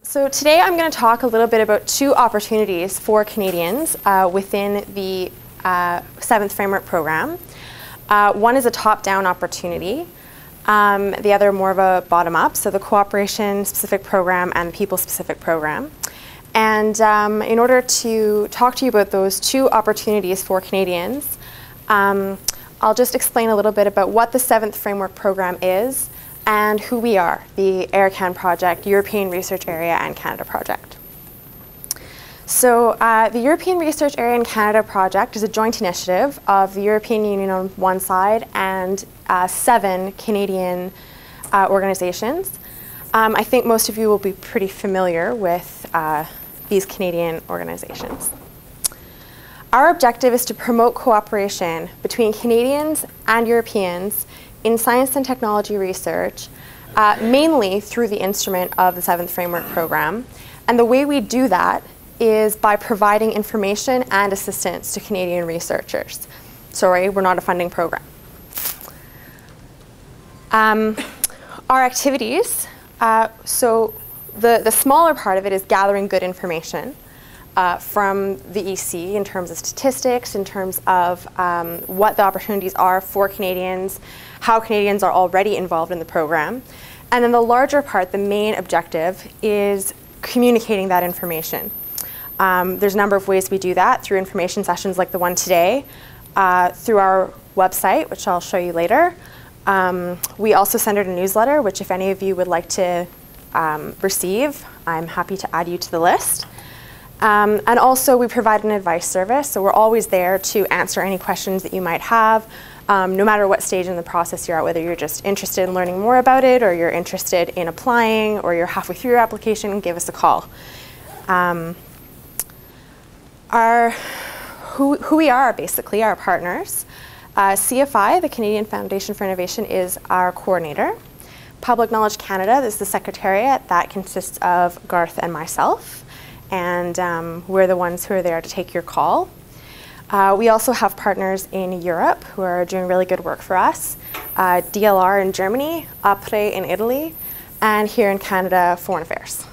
So today I'm going to talk a little bit about two opportunities for Canadians within the 7th Framework Program. One is a top-down opportunity, the other more of a bottom-up, so the Cooperation-Specific Program and the People-Specific Program. And in order to talk to you about those two opportunities for Canadians, I'll just explain a little bit about what the 7th Framework Program is and who we are, the AirCan Project, European Research Area and Canada Project. So the European Research Area and Canada Project is a joint initiative of the European Union on one side and 7 Canadian organizations. I think most of you will be pretty familiar with these Canadian organizations. Our objective is to promote cooperation between Canadians and Europeans in science and technology research, mainly through the instrument of the 7th Framework Program. And the way we do that is by providing information and assistance to Canadian researchers. Sorry, we're not a funding program. Our activities, so the smaller part of it is gathering good information from the EC in terms of statistics, in terms of what the opportunities are for Canadians, how Canadians are already involved in the program. And then the larger part, the main objective, is communicating that information. There's a number of ways we do that, through information sessions like the one today, through our website, which I'll show you later. We also send out a newsletter, which if any of you would like to receive, I'm happy to add you to the list. And also we provide an advice service, so we're always there to answer any questions that you might have, no matter what stage in the process you're at, whether you're just interested in learning more about it, or you're interested in applying, or you're halfway through your application, give us a call. Who we are, basically, our partners. CFI, the Canadian Foundation for Innovation, is our coordinator. Public Knowledge Canada is the secretariat. That consists of Garth and myself. And we're the ones who are there to take your call. We also have partners in Europe who are doing really good work for us. DLR in Germany, APRE in Italy, and here in Canada, Foreign Affairs.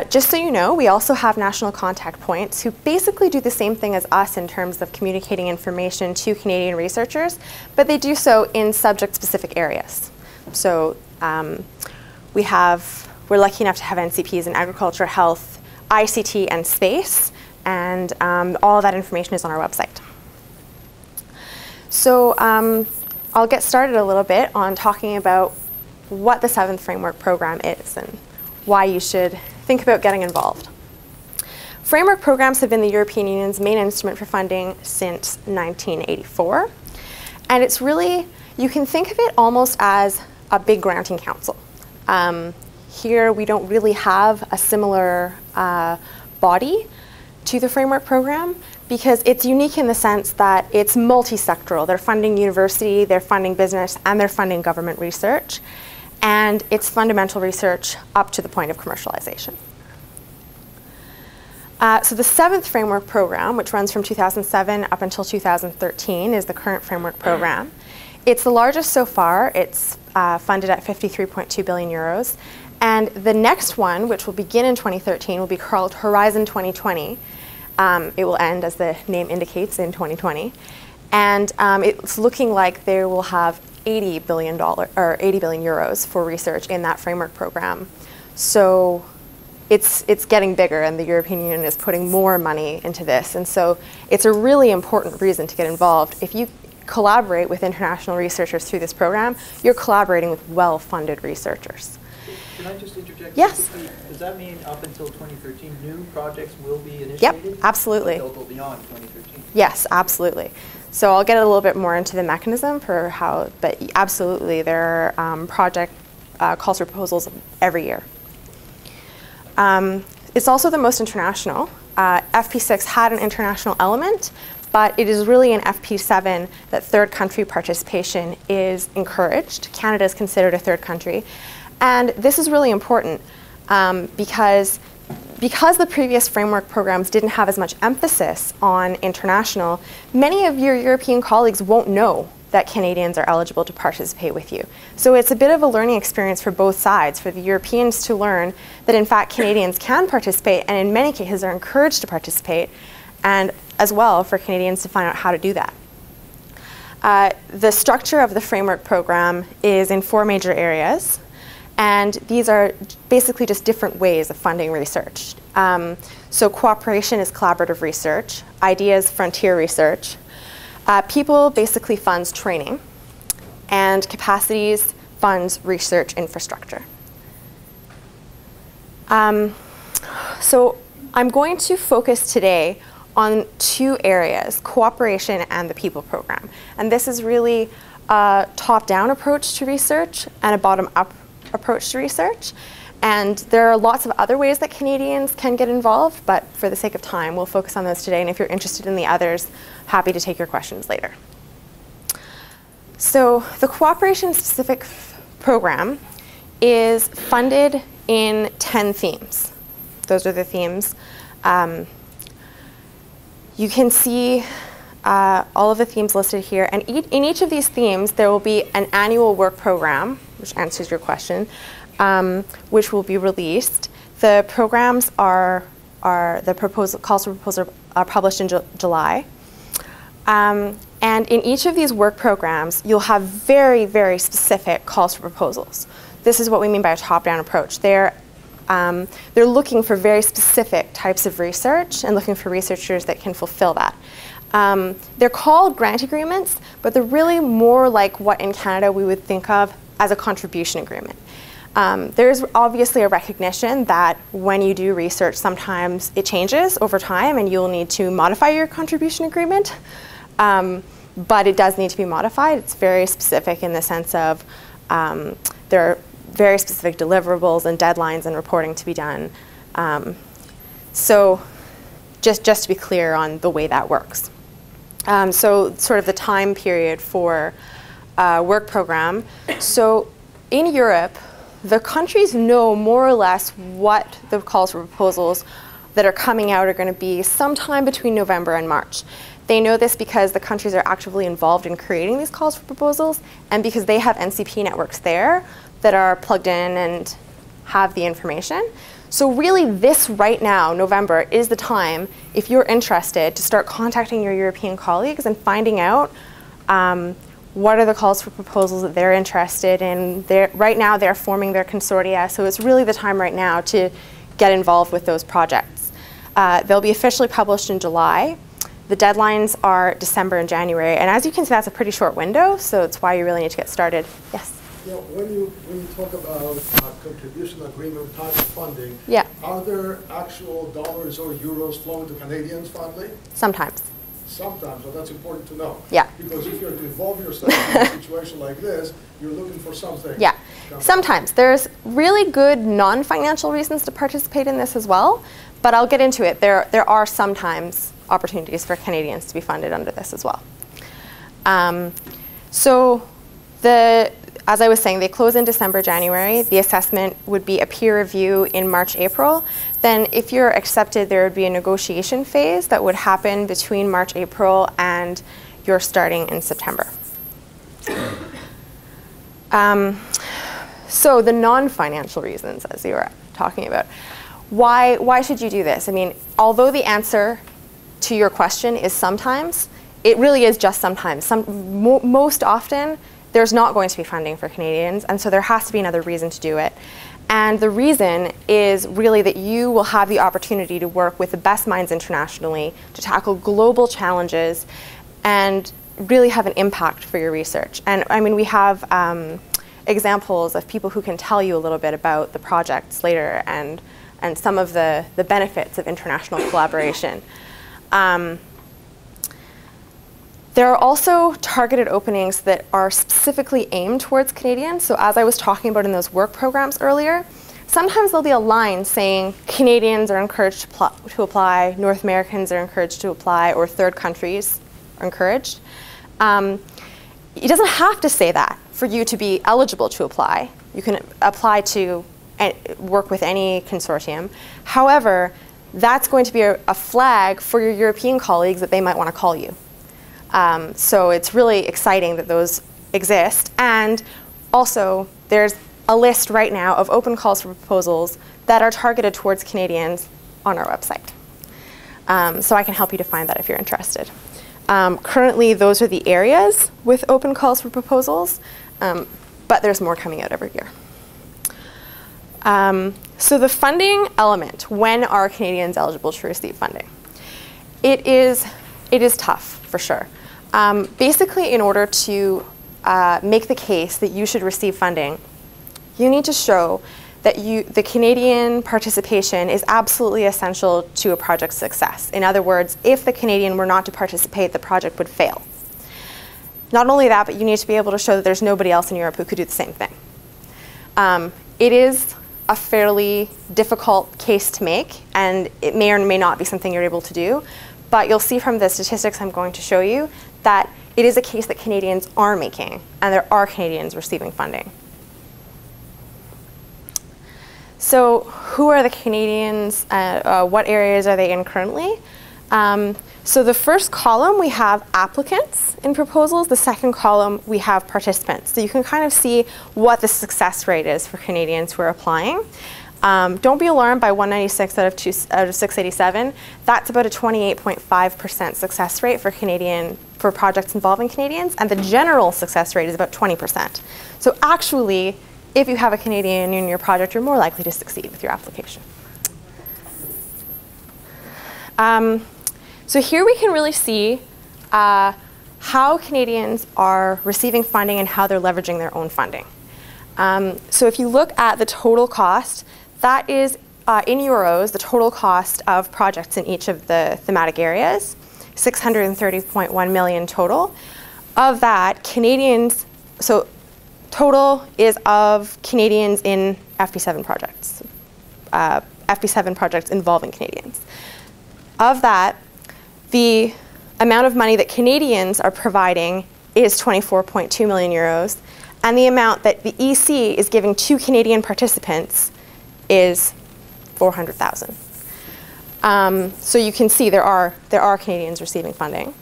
Just so you know, we also have national contact points who basically do the same thing as us in terms of communicating information to Canadian researchers, but they do so in subject-specific areas. So we're lucky enough to have NCPs in agriculture, health, ICT, and space, and all of that information is on our website. So I'll get started a little bit on talking about what the 7th Framework Program is and why you should think about getting involved. Framework programs have been the European Union's main instrument for funding since 1984. And it's really, you can think of it almost as a big granting council. Here we don't really have a similar body to the framework program because it's unique in the sense that it's multi-sectoral. They're funding university, they're funding business, and they're funding government research. And it's fundamental research up to the point of commercialization. So the 7th Framework Program, which runs from 2007 up until 2013, is the current framework program. It's the largest so far. It's funded at 53.2 billion euros. And the next one, which will begin in 2013, will be called Horizon 2020. It will end, as the name indicates, in 2020. And it's looking like they will have 80 billion euros for research in that framework program. So it's getting bigger, and the European Union is putting more money into this. And so it's a really important reason to get involved. If you collaborate with international researchers through this program, you're collaborating with well-funded researchers. Can I just interject? Yes. Quickly? Does that mean up until 2013, new projects will be initiated? Yep, absolutely. But they'll go beyond 2013? Yes, absolutely. So I'll get a little bit more into the mechanism for how, but absolutely, there are project calls for proposals every year. It's also the most international. FP6 had an international element, but it is really in FP7 that third country participation is encouraged. Canada is considered a third country. And this is really important because the previous framework programs didn't have as much emphasis on international, many of your European colleagues won't know that Canadians are eligible to participate with you. So it's a bit of a learning experience for both sides, for the Europeans to learn that in fact Canadians can participate, and in many cases are encouraged to participate, and as well for Canadians to find out how to do that. The structure of the framework program is in 4 major areas, and these are basically just different ways of funding research. So cooperation is collaborative research, ideas frontier research, people basically funds training, and capacities funds research infrastructure. So I'm going to focus today on 2 areas, cooperation and the people program. And this is really a top-down approach to research and a bottom-up approach to research. And there are lots of other ways that Canadians can get involved, but for the sake of time, we'll focus on those today. And if you're interested in the others, happy to take your questions later. So the cooperation-specific program is funded in 10 themes. Those are the themes. You can see all of the themes listed here, and in each of these themes there will be an annual work program, which answers your question, which will be released. The programs calls for proposal are published in July. And in each of these work programs, you'll have very, very specific calls for proposals. This is what we mean by a top-down approach. They're looking for very specific types of research and looking for researchers that can fulfill that. They're called grant agreements, but they're really more like what in Canada we would think of as a contribution agreement. There's obviously a recognition that when you do research, sometimes it changes over time and you'll need to modify your contribution agreement, but it does need to be modified. It's very specific in the sense of there are very specific deliverables and deadlines and reporting to be done. So just to be clear on the way that works. So sort of the time period for work program. So in Europe, the countries know more or less what the calls for proposals that are coming out are going to be sometime between November and March. They know this because the countries are actively involved in creating these calls for proposals, and because they have NCP networks there that are plugged in and have the information. So really this right now, November, is the time, if you're interested, to start contacting your European colleagues and finding out what are the calls for proposals that they're interested in. Right now they're forming their consortia, so it's really the time right now to get involved with those projects. They'll be officially published in July. The deadlines are December and January, and as you can see, that's a pretty short window, so it's why you really need to get started. Yes? Yeah, when you talk about contribution agreement type of funding, yeah. Are there actual dollars or euros flowing to Canadians finally? Sometimes. Sometimes, so that's important to know. Yeah. Because if you're to involve yourself in a situation like this, you're looking for something. Yeah. Sometimes. There's really good non-financial reasons to participate in this as well, but I'll get into it. There are sometimes opportunities for Canadians to be funded under this as well. As I was saying, they close in December, January. The assessment would be a peer review in March, April. Then if you're accepted, there would be a negotiation phase that would happen between March, April, and you're starting in September. So the non-financial reasons, as you were talking about, why should you do this? I mean, although the answer to your question is sometimes, it really is just sometimes. Most often, there's not going to be funding for Canadians, and so there has to be another reason to do it. And the reason is really that you will have the opportunity to work with the best minds internationally to tackle global challenges and really have an impact for your research. And I mean, we have examples of people who can tell you a little bit about the projects later and some of the benefits of international collaboration. There are also targeted openings that are specifically aimed towards Canadians. So as I was talking about in those work programs earlier, sometimes there'll be a line saying Canadians are encouraged to apply, North Americans are encouraged to apply, or third countries are encouraged. It doesn't have to say that for you to be eligible to apply. You can apply to work with any consortium. However, that's going to be a flag for your European colleagues that they might want to call you. So it's really exciting that those exist. And also, there's a list right now of open calls for proposals that are targeted towards Canadians on our website. So I can help you to find that if you're interested. Currently, those are the areas with open calls for proposals, but there's more coming out every year. So the funding element, when are Canadians eligible to receive funding? It is tough, for sure. Basically, in order to make the case that you should receive funding, you need to show that the Canadian participation is absolutely essential to a project's success. In other words, if the Canadian were not to participate, the project would fail. Not only that, but you need to be able to show that there's nobody else in Europe who could do the same thing. It is a fairly difficult case to make, and it may or may not be something you're able to do, but you'll see from the statistics I'm going to show you that it is a case that Canadians are making, and there are Canadians receiving funding. So who are the Canadians? What areas are they in currently? So the first column, we have applicants in proposals. The second column, we have participants. So you can kind of see what the success rate is for Canadians who are applying. Don't be alarmed by 196 out of 687. That's about a 28.5% success rate for projects involving Canadians, and the general success rate is about 20%. So actually, if you have a Canadian in your project, you're more likely to succeed with your application. So here we can really see how Canadians are receiving funding and how they're leveraging their own funding. So if you look at the total cost, that is in euros, the total cost of projects in each of the thematic areas, 630.1 million total. Of that, Canadians, so total is of Canadians in FP7 projects, FP7 projects involving Canadians. Of that, the amount of money that Canadians are providing is 24.2 million euros, and the amount that the EC is giving to Canadian participants is 400,000. So you can see there are Canadians receiving funding.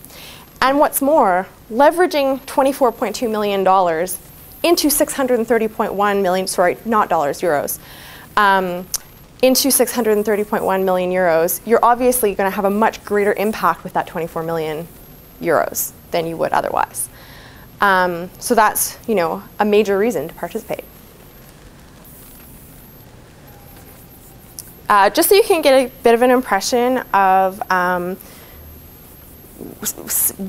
And what's more, leveraging $24.2 million into 630.1 million, sorry, not dollars, euros, into 630.1 million euros, you're obviously going to have a much greater impact with that 24 million euros than you would otherwise. So that's, a major reason to participate. Just so you can get a bit of an impression of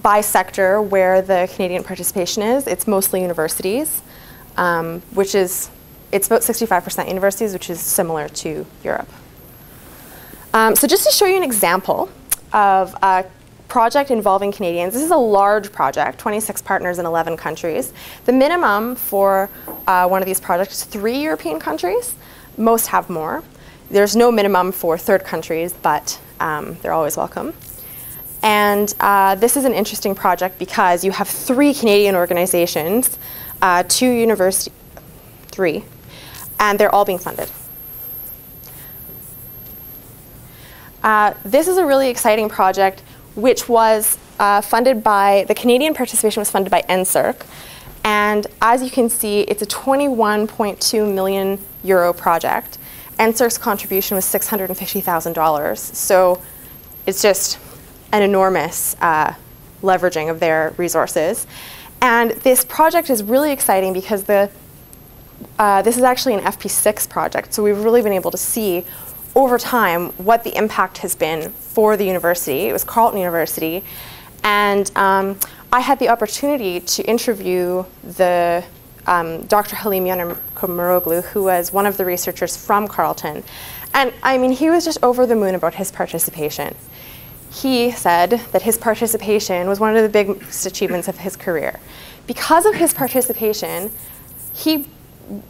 by sector where the Canadian participation is, it's mostly universities, it's about 65% universities, which is similar to Europe. So just to show you an example of a project involving Canadians, this is a large project, 26 partners in 11 countries. The minimum for one of these projects is 3 European countries. Most have more. There's no minimum for third countries, but they're always welcome. And this is an interesting project because you have 3 Canadian organizations, 2 universities, 3, and they're all being funded. This is a really exciting project which was funded by, the Canadian participation was funded by NSERC. And as you can see, it's a 21.2 million euro project. NSERC's contribution was $650,000. So it's just an enormous leveraging of their resources. And this project is really exciting because this is actually an FP6 project. So we've really been able to see over time what the impact has been for the university. It was Carleton University. And I had the opportunity to interview the Dr. Halim Yanamuroglu, who was one of the researchers from Carleton. And I mean, he was just over the moon about his participation. He said that his participation was one of the biggest achievements of his career. Because of his participation, he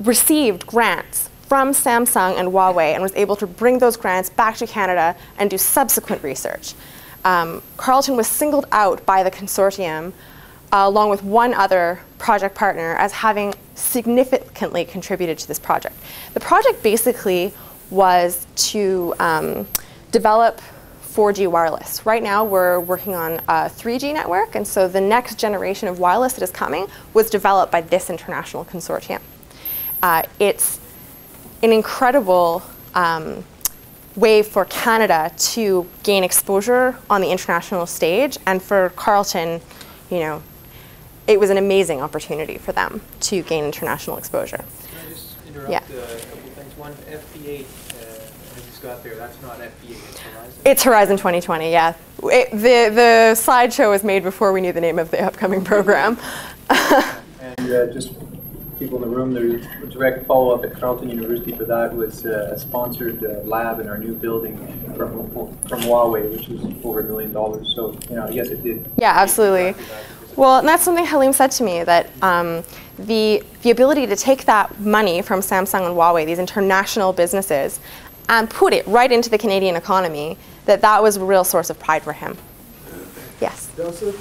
received grants from Samsung and Huawei and was able to bring those grants back to Canada and do subsequent research. Carleton was singled out by the consortium along with one other project partner as having significantly contributed to this project. The project basically was to develop 4G wireless. Right now we're working on a 3G network, and so the next generation of wireless that is coming was developed by this international consortium. It's an incredible way for Canada to gain exposure on the international stage, and for Carleton, you know, it was an amazing opportunity for them to gain international exposure. Can I just interrupt Yeah. a couple of things? One, FP8, I just got there, that's not FP8, it's Horizon. It's Horizon 2020, yeah. The slideshow was made before we knew the name of the upcoming program. And just people in the room, there's a direct follow-up at Carleton University for that was a sponsored lab in our new building from Huawei, which is over $1 million. So, you know, yes, it did. Yeah, absolutely. Well, and that's something Halim said to me, that the ability to take that money from Samsung and Huawei, these international businesses, and put it right into the Canadian economy, that was a real source of pride for him. Yes? Does it,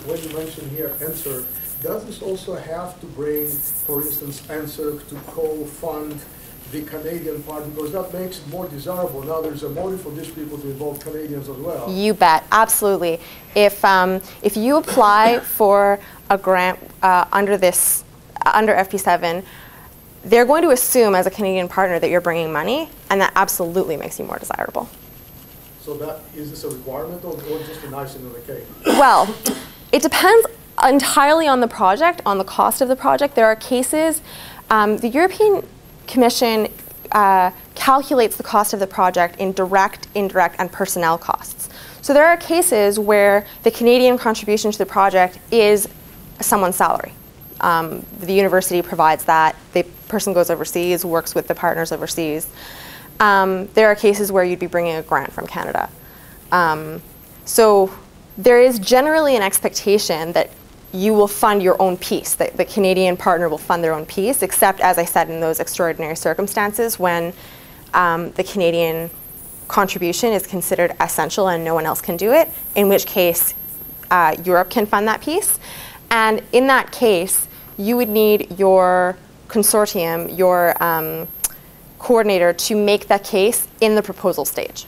when you mention here answer, does this also have to bring, for instance, answer to co-fund the Canadian part, because that makes it more desirable? Now there's a motive for these people to involve Canadians as well. You bet, absolutely. If you apply for a grant under FP7, they're going to assume as a Canadian partner that you're bringing money, and that absolutely makes you more desirable. So that, is this a requirement or just an icing on the cake? Well, it depends entirely on the project, on the cost of the project. There are cases, the European Commission calculates the cost of the project in direct, indirect, and personnel costs. So there are cases where the Canadian contribution to the project is someone's salary. The university provides that. The person goes overseas, works with the partners overseas. There are cases where you'd be bringing a grant from Canada. So there is generally an expectation that you will fund your own piece, that the Canadian partner will fund their own piece, except, as I said, in those extraordinary circumstances when the Canadian contribution is considered essential and no one else can do it, in which case Europe can fund that piece. And in that case, you would need your consortium, your coordinator, to make that case in the proposal stage.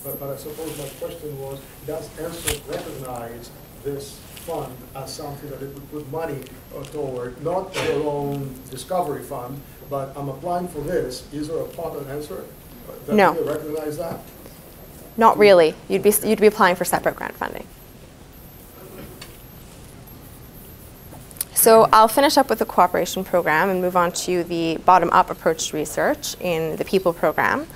But I suppose my question was, does ENSO recognize this fund as something that it would put money toward, not their own discovery fund, but I'm applying for this, is there a part of ENSO that No. you recognize that? Not really. You'd be applying for separate grant funding. So I'll finish up with the cooperation program and move on to the bottom-up approach to research in the people program.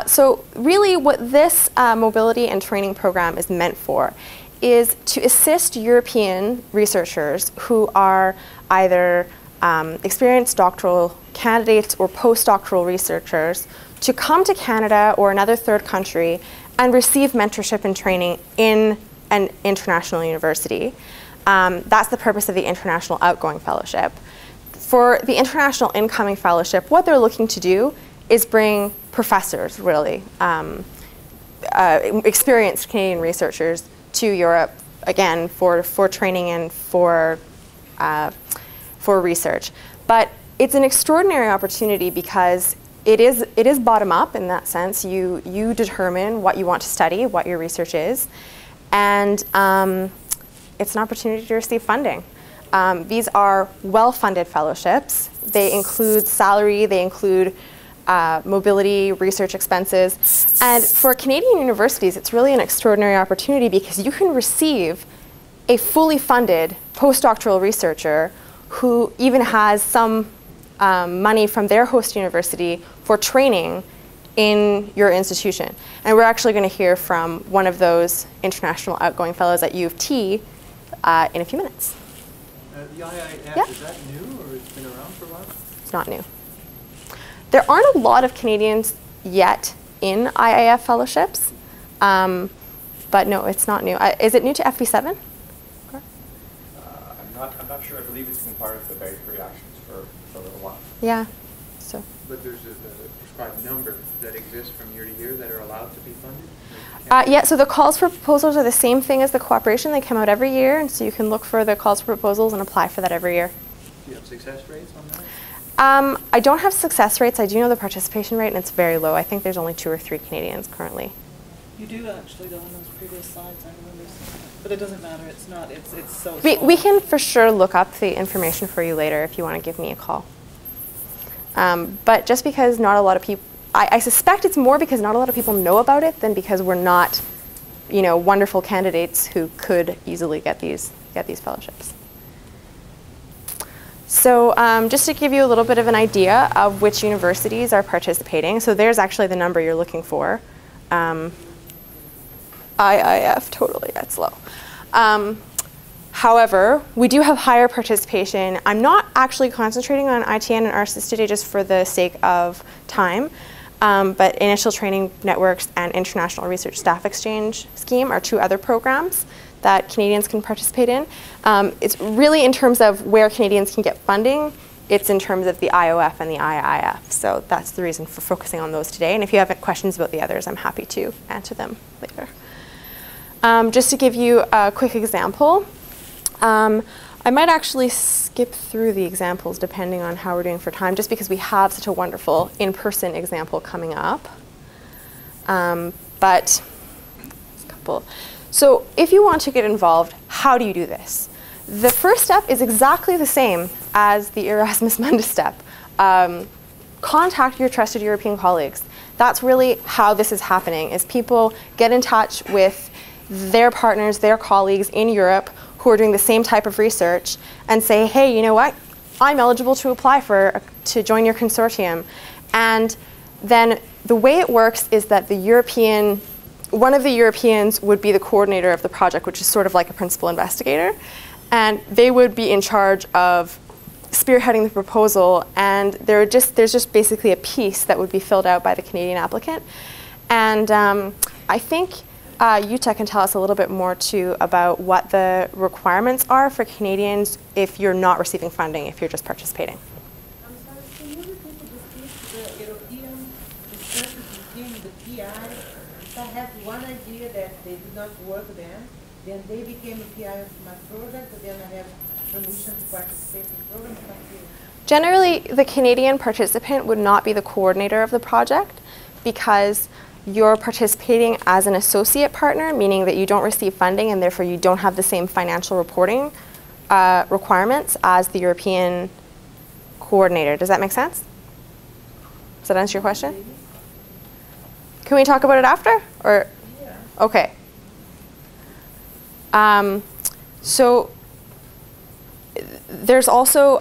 So really what this mobility and training program is meant for is to assist European researchers who are either experienced doctoral candidates or postdoctoral researchers to come to Canada or another third country and receive mentorship and training in an international university. That's the purpose of the International Outgoing Fellowship. For the International Incoming Fellowship, what they're looking to do is bring professors, really, experienced Canadian researchers to Europe, again, for training and for research. But it's an extraordinary opportunity because it is bottom-up in that sense. You determine what you want to study, what your research is, and it's an opportunity to receive funding. These are well-funded fellowships. They include salary, they include mobility, research expenses. And for Canadian universities, it's really an extraordinary opportunity because you can receive a fully funded postdoctoral researcher who even has some money from their host university for training in your institution. And we're actually going to hear from one of those international outgoing fellows at U of T in a few minutes. The IIF, Yeah. is that new or it's been around for a while? It's not new. There aren't a lot of Canadians yet in IIF fellowships, but no, it's not new. Is it new to FP7? I'm not sure. I believe it's been part of the very reactions for a little while. Yeah. So. But there's a prescribed number that exists from year to year that are allowed to be funded? Yeah, so the calls for proposals are the same thing as the cooperation. They come out every year, and so you can look for the calls for proposals and apply for that every year. Do you have success rates on I don't have success rates. I do know the participation rate, and it's very low. I think there's only 2 or 3 Canadians currently. You do actually, though, on those previous slides, I remember seeing it. But it doesn't matter, it's not, it's so small. We can for sure look up the information for you later if you want to give me a call. But just because not a lot of people, I suspect it's more because not a lot of people know about it than because we're not, wonderful candidates who could easily get these fellowships. So just to give you a little bit of an idea of which universities are participating, so there's actually the number you're looking for. IIF, totally, that's low. However, we do have higher participation. I'm not actually concentrating on ITN and ARCIS today just for the sake of time, but Initial Training Networks and International Research Staff Exchange Scheme are 2 other programs that Canadians can participate in. It's really in terms of where Canadians can get funding. It's in terms of the IOF and the IIF. So that's the reason for focusing on those today. And if you have questions about the others, I'm happy to answer them later. Just to give you a quick example, I might actually skip through the examples depending on how we're doing for time, just because we have such a wonderful in-person example coming up. But a couple. So if you want to get involved, how do you do this? The first step is exactly the same as the Erasmus Mundus step. Contact your trusted European colleagues. That's really how this is happening, is people get in touch with their partners, their colleagues in Europe who are doing the same type of research and say, hey, you know what? I'm eligible to apply to join your consortium. And then the way it works is that one of the Europeans would be the coordinator of the project, which is sort of like a principal investigator. And they would be in charge of spearheading the proposal. And there's just basically a piece that would be filled out by the Canadian applicant. And I think Yuta can tell us a little bit more too about what the requirements are for Canadians if you're not receiving funding, if you're just participating. I'm sorry, can you repeat the European discussions between the PI? If I have one idea that they did not work then they became a PI of my project, but then I have permission to participate in the program. Generally, the Canadian participant would not be the coordinator of the project because you're participating as an associate partner, meaning that you don't receive funding and therefore you don't have the same financial reporting requirements as the European coordinator. Does that make sense? Does that answer your question? Can we talk about it after? Or Yeah. Okay. So there's also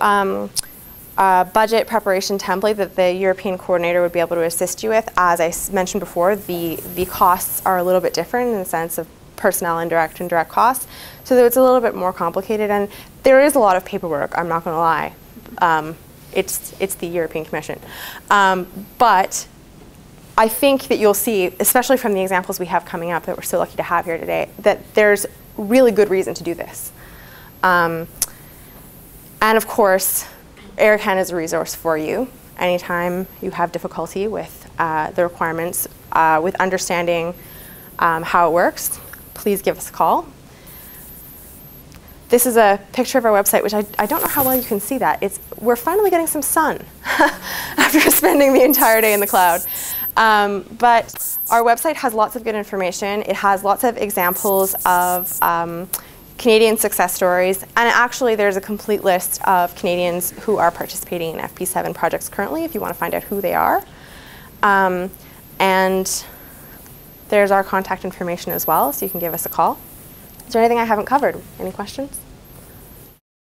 a budget preparation template that the European coordinator would be able to assist you with. As I mentioned before, the costs are a little bit different in the sense of personnel, indirect and direct costs. So it's a little bit more complicated, and there is a lot of paperwork, I'm not going to lie. It's the European Commission. But I think that you'll see, especially from the examples we have coming up that we're so lucky to have here today, that there's really good reason to do this. And of course, ERICAN is a resource for you. Anytime you have difficulty with the requirements, with understanding how it works, please give us a call. This is a picture of our website, which I don't know how well you can see that. We're finally getting some sun after spending the entire day in the cloud. But our website has lots of good information. It has lots of examples of Canadian success stories. And actually, there's a complete list of Canadians who are participating in FP7 projects currently, if you want to find out who they are. And there's our contact information as well, so you can give us a call. Is there anything I haven't covered? Any questions?